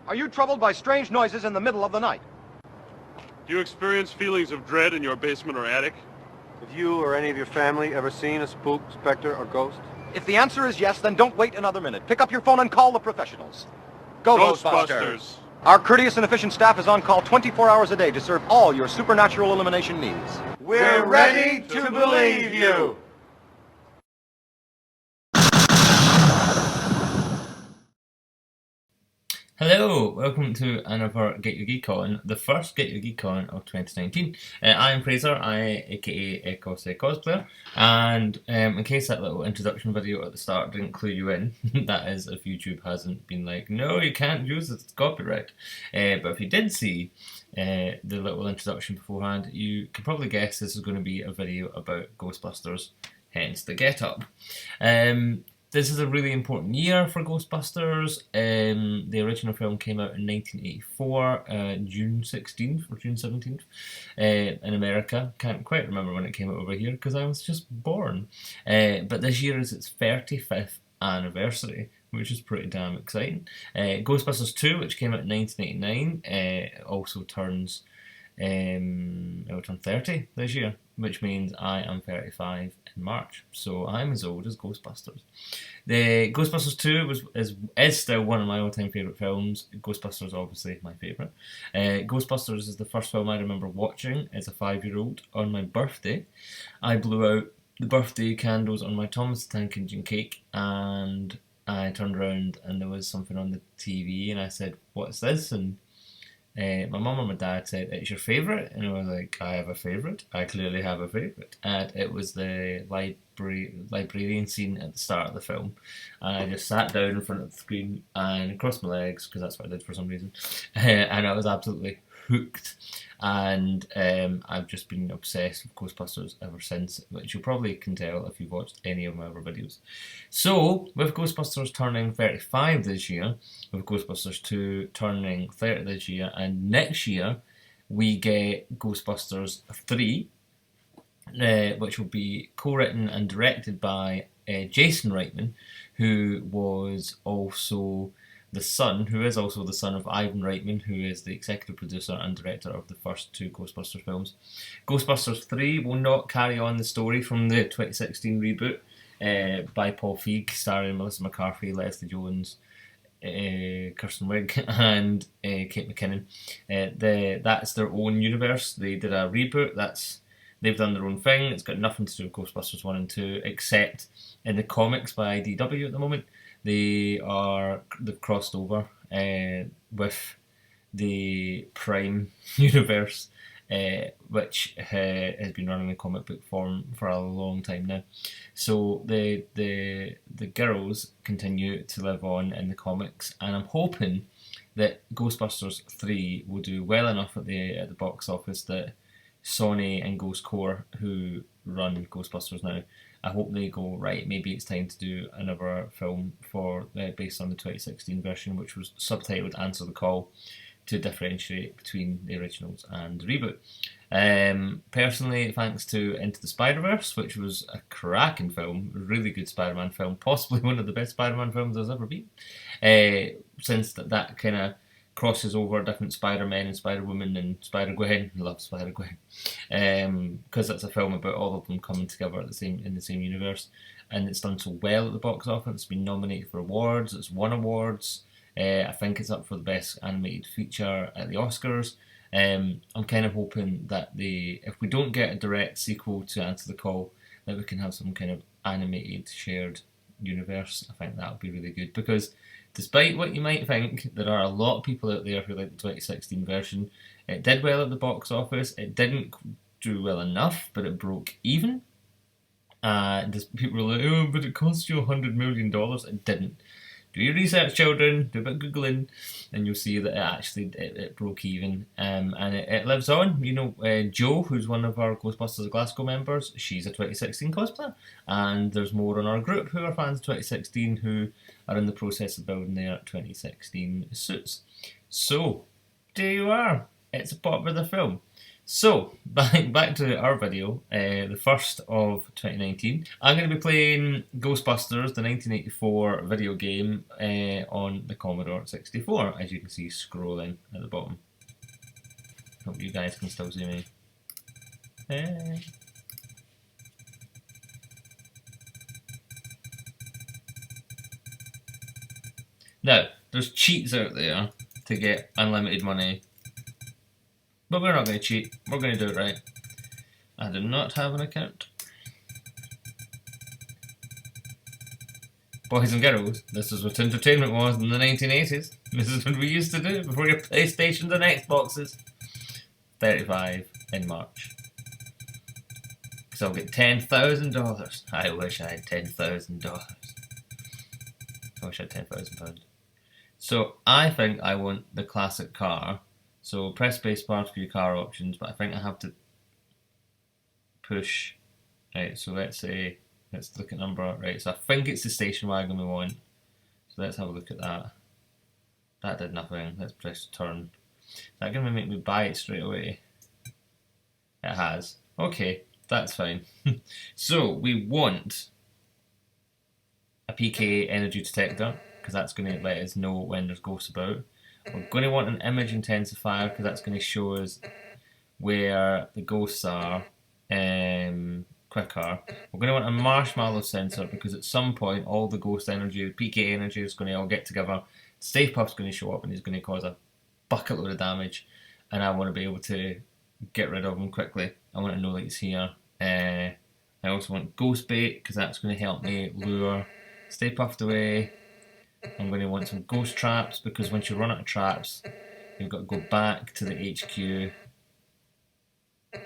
Are you troubled by strange noises in the middle of the night? Do you experience feelings of dread in your basement or attic? Have you or any of your family ever seen a spook, specter, or ghost? If the answer is yes, then don't wait another minute. Pick up your phone and call the professionals. Go, Ghostbusters! Our courteous and efficient staff is on call 24 hours a day to serve all your supernatural elimination needs. We're ready to believe you! Hello, welcome to another Get Your Geek On, the first Get Your Geek On of 2019. I'm Fraser, aka Cosplayer, and in case that little introduction video at the start didn't clue you in, that is if YouTube hasn't been like, no, you can't use it, it's copyright. But if you did see the little introduction beforehand, you can probably guess this is going to be a video about Ghostbusters, hence the get-up. This is a really important year for Ghostbusters. The original film came out in 1984, June 16th or June 17th, in America. Can't quite remember when it came out over here because I was just born. But this year is its 35th anniversary, which is pretty damn exciting. Ghostbusters 2, which came out in 1989, also turns it'll turn 30 this year, which means I am 35 in March, so I'm as old as Ghostbusters. The Ghostbusters 2 is still one of my all-time favourite films. Ghostbusters obviously my favourite. Ghostbusters is the first film I remember watching as a 5-year-old on my birthday. I blew out the birthday candles on my Thomas the Tank Engine cake, and I turned around and there was something on the TV and I said, "What's this?" And my mum and my dad said, "It's your favourite?" And I was like, I have a favourite. I clearly have a favourite. And it was the librarian scene at the start of the film. And I just sat down in front of the screen and crossed my legs, because that's what I did for some reason. And I was absolutely hooked. And I've just been obsessed with Ghostbusters ever since, which you probably can tell if you've watched any of my other videos. So, with Ghostbusters turning 35 this year, with Ghostbusters 2 turning 30 this year, and next year we get Ghostbusters 3, which will be co-written and directed by Jason Reitman, who was also the son, who is also the son of Ivan Reitman, who is the executive producer and director of the first 2 Ghostbusters films. Ghostbusters 3 will not carry on the story from the 2016 reboot by Paul Feig, starring Melissa McCarthy, Leslie Jones, Kirsten Wiig and Kate McKinnon. That's their own universe. They did a reboot. They've done their own thing. It's got nothing to do with Ghostbusters 1 and 2, except in the comics by IDW at the moment. They've crossed over with the Prime universe, which has been running in comic book form for a long time now. So the girls continue to live on in the comics, and I'm hoping that Ghostbusters 3 will do well enough at the box office that Sony and Ghost Corps, who run Ghostbusters now, I hope they go, right, maybe it's time to do another film based on the 2016 version, which was subtitled Answer the Call, to differentiate between the originals and the reboot. Personally, thanks to Into the Spider-Verse, which was a cracking film, a really good Spider-Man film, possibly one of the best Spider-Man films there's ever been, since that kind of crosses over different Spider-Men and Spider-Woman and Spider-Gwen. I love Spider-Gwen. Because it's a film about all of them coming together in the same universe. And it's done so well at the box office. It's been nominated for awards. It's won awards. I think it's up for the best animated feature at the Oscars. I'm kind of hoping that if we don't get a direct sequel to Answer the Call, that we can have some kind of animated shared universe. I think that would be really good, because despite what you might think, there are a lot of people out there who like the 2016 version. It did well at the box office. It didn't do well enough, but it broke even. People were like, "Oh, but it cost you $100 million. It didn't. Do your research, children. Do a bit of Googling, and you'll see that it broke even. And it lives on. You know, Jo, who's one of our Ghostbusters Glasgow members, she's a 2016 cosplayer. And there's more on our group who are fans of 2016 who are in the process of building their 2016 suits. So, there you are. It's a popular film. So, back to our video, the first of 2019. I'm going to be playing Ghostbusters, the 1984 video game, on the Commodore 64, as you can see scrolling at the bottom. Hope you guys can still see me. Now, there's cheats out there to get unlimited money. But we're not going to cheat, we're going to do it right. I do not have an account. Boys and girls, this is what entertainment was in the 1980s. This is what we used to do before your PlayStations and Xboxes. 35 in March. Because I'll get $10,000. I wish I had $10,000. I wish I had £10,000. So I think I want the classic car. So press spacebar for your car options, but I think I have to push. Right, so let's look at number. Right, so I think it's the station wagon we want. So let's have a look at that. That did nothing. Let's press turn. Is that going to make me buy it straight away? It has. Okay, that's fine. So we want a PK energy detector, because that's going to let us know when there's ghosts about. We're going to want an image intensifier, because that's going to show us where the ghosts are quicker. We're going to want a marshmallow sensor, because at some point all the ghost energy, the PK energy is going to all get together. Stay Puft's going to show up and he's going to cause a bucket load of damage, and I want to be able to get rid of him quickly. I want to know that he's here. I also want ghost bait, because that's going to help me lure Stay Puft away. I'm going to want some ghost traps, because once you run out of traps, you've got to go back to the HQ. Oh,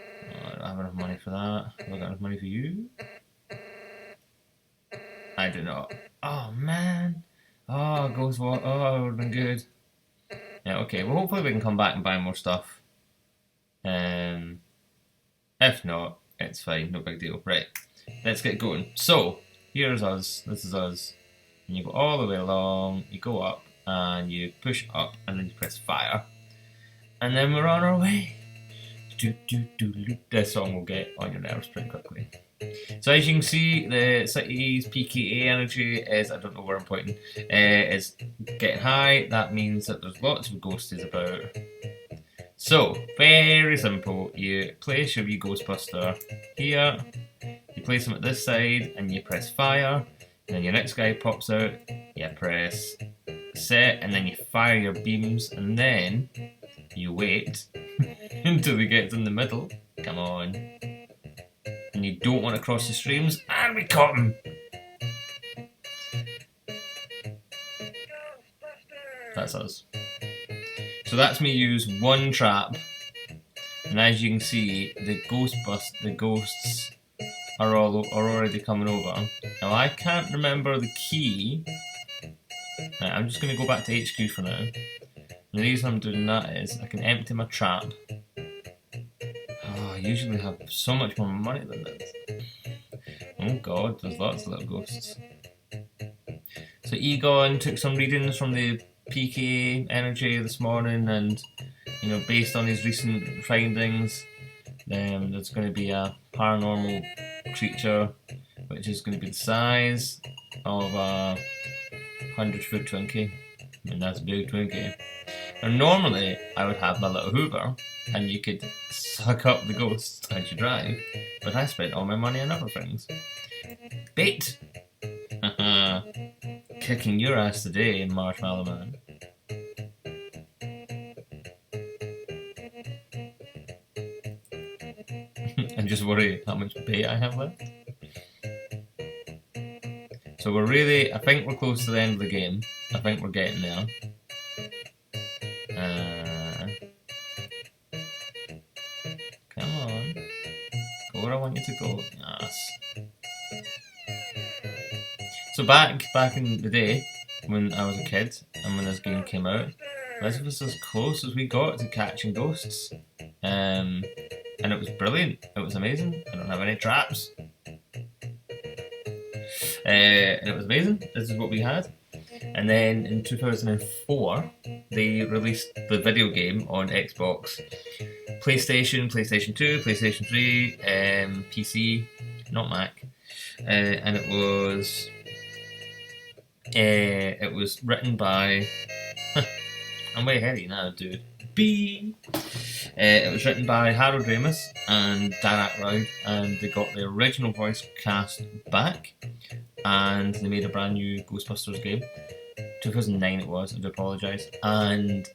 I don't have enough money for that. Have I got enough money for you? I do not. Oh man. Oh, ghost walk. Oh, it would have been good. Yeah, okay. Well, hopefully we can come back and buy more stuff. If not, it's fine. No big deal. Right. Let's get going. So, here's us. This is us. And you go all the way along, you go up, and you push up, and then you press fire. And then we're on our way. This song will get on your nerves pretty quickly. So as you can see, the city's PKA energy is, I don't know where I'm pointing, is getting high. That means that there's lots of ghosties about. So, very simple. You place your wee Ghostbuster here, you place him at this side, and you press fire. And then your next guy pops out, you press set, and then you fire your beams, and then you wait until he gets in the middle. Come on. And you don't want to cross the streams, and we caught him! That's us. So that's me use one trap, and as you can see, the ghosts are already coming over. Now I can't remember the key. Right, I'm just going to go back to HQ for now. And the reason I'm doing that is I can empty my trap. Oh, I usually have so much more money than this. Oh god, there's lots of little ghosts. So Egon took some readings from the PK energy this morning, and you know, based on his recent findings, there's going to be a paranormal creature which is going to be the size of a 100-foot Twinkie. I mean, that's a big Twinkie. Now normally I would have my little Hoover and you could suck up the ghosts as you drive, but I spent all my money on other things. Bait! Kicking your ass today, Marshmallow Man. And just worry how much bait I have left. So we're really, I think we're close to the end of the game. I think we're getting there. Come on. Go where I want you to go. Yes. So back in the day, when I was a kid, and when this game came out, this was as close as we got to catching ghosts. And it was brilliant. It was amazing. I don't have any traps. And it was amazing. This is what we had. And then in 2004, they released the video game on Xbox. PlayStation, PlayStation 2, PlayStation 3, PC, not Mac, and it was written by. I'm way ahead of you now, dude. B. It was written by Harold Ramis and Dan Aykroyd, and they got the original voice cast back, and they made a brand new Ghostbusters game. 2009 it was, I do apologise. And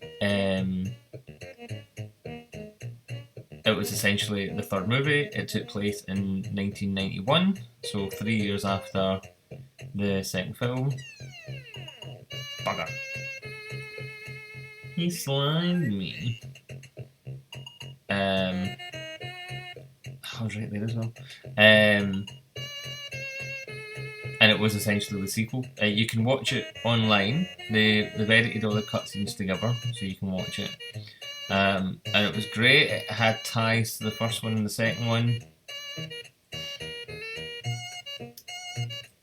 it was essentially the third movie. It took place in 1991, so 3 years after the second film. Bugger. He slimed me. I was right there as well. And it was essentially the sequel. You can watch it online. They've edited all the cutscenes together, so you can watch it. And it was great. It had ties to the first one and the second one.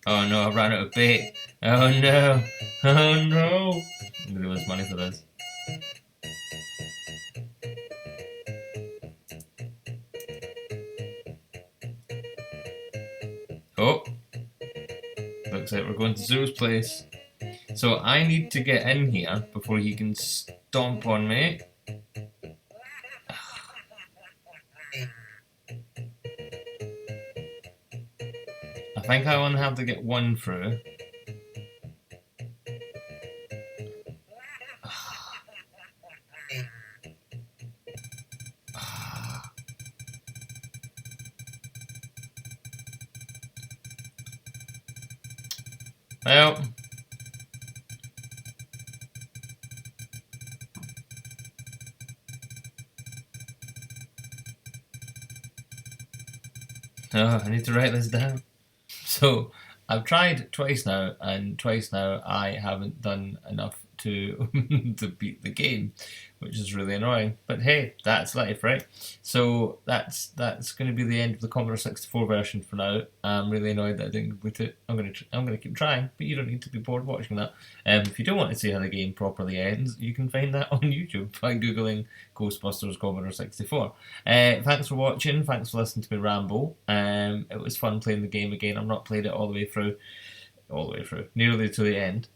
Oh no, I ran out of bait. Oh no. Oh no. I'm gonna lose money for this. Oh. Looks like we're going to Zoo's place. So I need to get in here before he can stomp on me. I think I only have to get one through. Well, I need to write this down. So I've tried twice now, and twice now I haven't done enough to to beat the game, which is really annoying. But hey, that's life, right? So that's going to be the end of the Commodore 64 version for now. I'm really annoyed that I didn't complete it. I'm gonna keep trying, but you don't need to be bored watching that. If you don't want to see how the game properly ends, you can find that on YouTube by googling Ghostbusters Commodore 64. Thanks for watching. Thanks for listening to me ramble. It was fun playing the game again. I've not played it all the way through, nearly to the end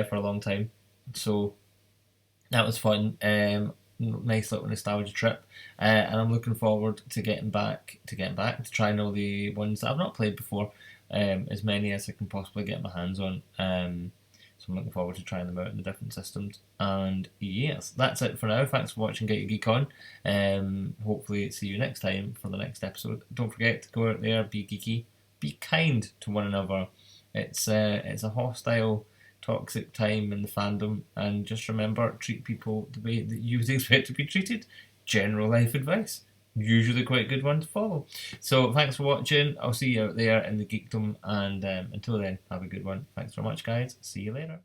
for a long time. So that was fun. Nice little nostalgia trip, and I'm looking forward to getting back to trying all the ones that I've not played before, as many as I can possibly get my hands on. So I'm looking forward to trying them out in the different systems. And yes, that's it for now. Thanks for watching Get Your Geek On. Hopefully see you next time for the next episode. Don't forget to go out there, be geeky, be kind to one another. It's a hostile, toxic time in the fandom, and just remember, treat people the way that you would expect to be treated. General life advice, usually quite a good one to follow. So thanks for watching. I'll see you out there in the geekdom, and until then, have a good one. Thanks very much, guys. See you later.